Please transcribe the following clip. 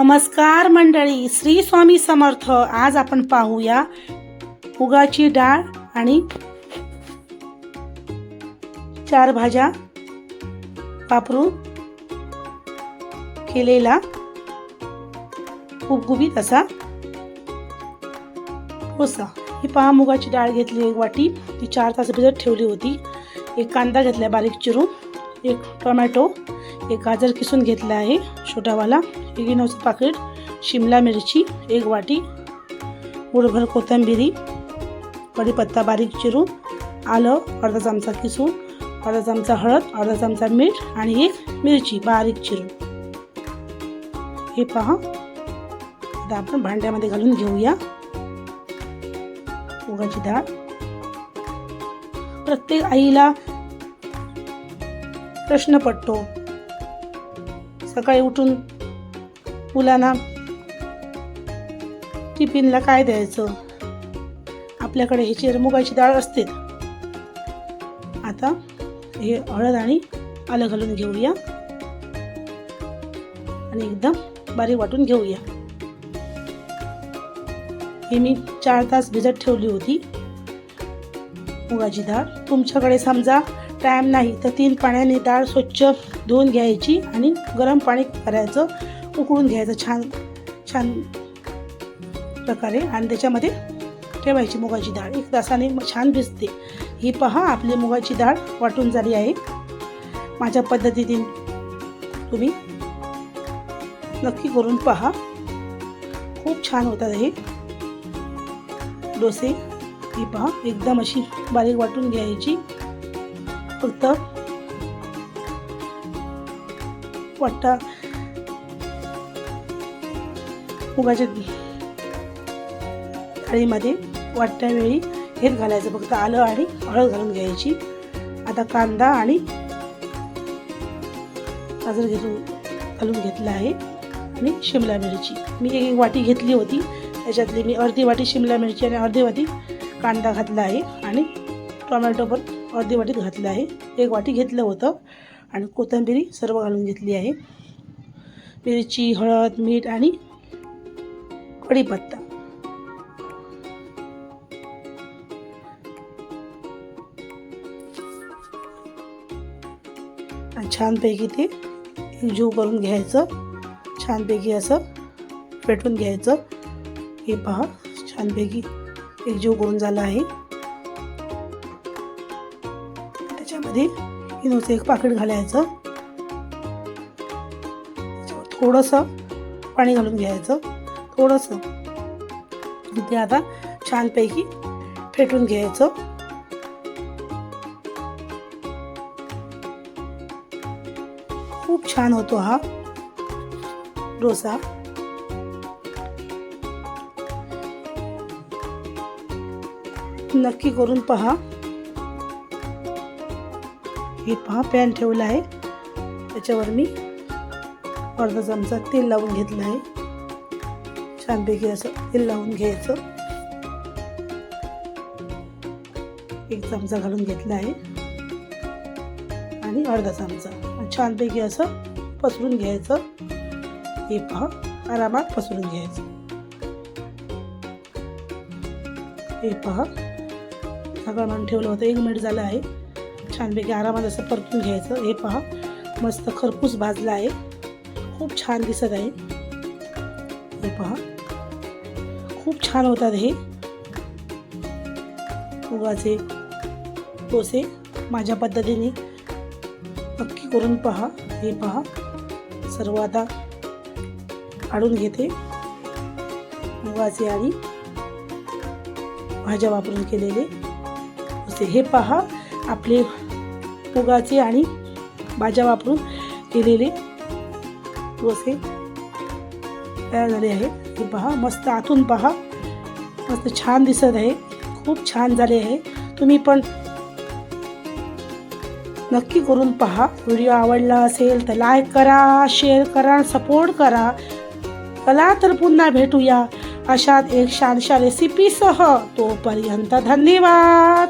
नमस्कार मंडळी, श्री स्वामी समर्थ. आज आपण पाहूया मुगाची डाळ आणि 4 भाज्या वापरून केलेला गुबगुबीत असा डोसा. ही पहा, मुगाची डाळ घेतली 1 वाटी, ती 4 तास भिजत ठेवली होती. 1 कांदा घेतला बारीक चिरून, 1 टोमॅटो, 1 गाजर किसून घेतला आहे छोटावाला, 1 इनोचं पाकिट, शिमला मिरची 1 वाटी, मुठभर कोथिंबीर, कढीपत्ता बारीक चिरून, आलं अर्धा चमचा किसून, अर्धा चमचा हळद, अर्धा चमचा मीठ आणि 1 मिरची बारीक चिरून. हे पहा, आता आपण भांड्यामध्ये घालून घेऊया मुगाची डाळ. प्रत्येक आईला प्रश्न पडतो, सकाळी उठून मुलांना टिफिनला काय द्यायचं. आपल्याकडे ह्याची मुगाची डाळ असते. आता हे हळद आणि आलं घालून घेऊया आणि एकदम बारीक वाटून घेऊया. हे मी 4 तास भिजत ठेवली होती मुगाची डाळ. तुमच्याकडे समजा टाईम नाही तर 3 पाण्याने डाळ स्वच्छ धुवून घ्यायची आणि गरम पाणी करायचं, उकळून घ्यायचं छान छान प्रकारे आणि त्याच्यामध्ये ठेवायची मुगाची डाळ. 1 तासाने छान भिजते. ही पहा, आपली मुगाची डाळ वाटून झाली आहे. माझ्या पद्धतीने तुम्ही नक्की करून पहा, खूप छान होतात हे डोसे. ही पहा, एकदम अशी बारीक वाटून घ्यायची. फक्त वाटा मुगाच्या डाळीमध्ये वाटण्यावेळी हेच घालायचं, फक्त आलं आणि हळद घालून घ्यायची. आता कांदा आणि गाजर घालून घेतला आहे आणि शिमला मिरची मी 1 वाटी घेतली होती. त्याच्यातली मी अर्धी वाटी शिमला मिरची आणि अर्धी वाटी कांदा घातला आहे आणि टोमॅटो पण अर्धी वाटीत घातलं आहे. 1 वाटी घेतलं होतं आणि कोथिंबीर सर्व घालून घेतली आहे. मिरची, हळद, मीठ आणि कढीपत्ता. छानपैकी ते एकजीव करून घ्यायचं, छानपैकी असं फेटून घ्यायचं. हे पहा, छानपैकी एकजीव करून झालं आहे. त्याच्यामध्ये इनोचं 1 पाकिट घालायचं, थोडंसं पाणी घालून घ्यायचं, थोडंसं. ते आता छानपैकी फेटून घ्यायचं. खूप छान होतो हा डोसा. नक्की करून पहा. हे पहा, पॅन ठेवला आहे, त्याच्यावर मी अर्धा चमचा तेल लावून घेतलं आहे. छानपैकी असं तेल लावून घ्यायचं. 1 चमचा घालून घेतला आहे आणि अर्धा चमचा. छानपैकी असं पसरून घ्यायचं. हे पहा, आरामात पसरून घ्यायचं. हे पहा, सगळं म्हणून ठेवलं होतं, 1 मिनिट झालं आहे. छानपैकी आरामात असं परतून घ्यायचं. हे पहा, मस्त खरपूस भाजला आहे, खूप छान दिसत आहे. हे पहा, खूप छान होतात हे मुगाचे डोसे. माझ्या पद्धतीने नक्की करून पहा. हे पहा, सर्व आता काढून घेते मुगाचे आणि भाज्या वापरून केलेले डोसे. हे पहा, आपले मुगाचे आणि भाज्या वापरून केलेले डोसे तयार झाले आहेत. हे पहा, मस्त आतून पहा, मस्त छान दिसत आहे, खूप छान झाले आहे. तुम्ही पण नक्की करून पहा. व्हिडिओ आवडला असेल तर लाईक करा, शेअर करा, सपोर्ट करा. चला तर पुन्हा भेटूया अशात एक छानशा रेसिपीसह. तोपर्यंत धन्यवाद.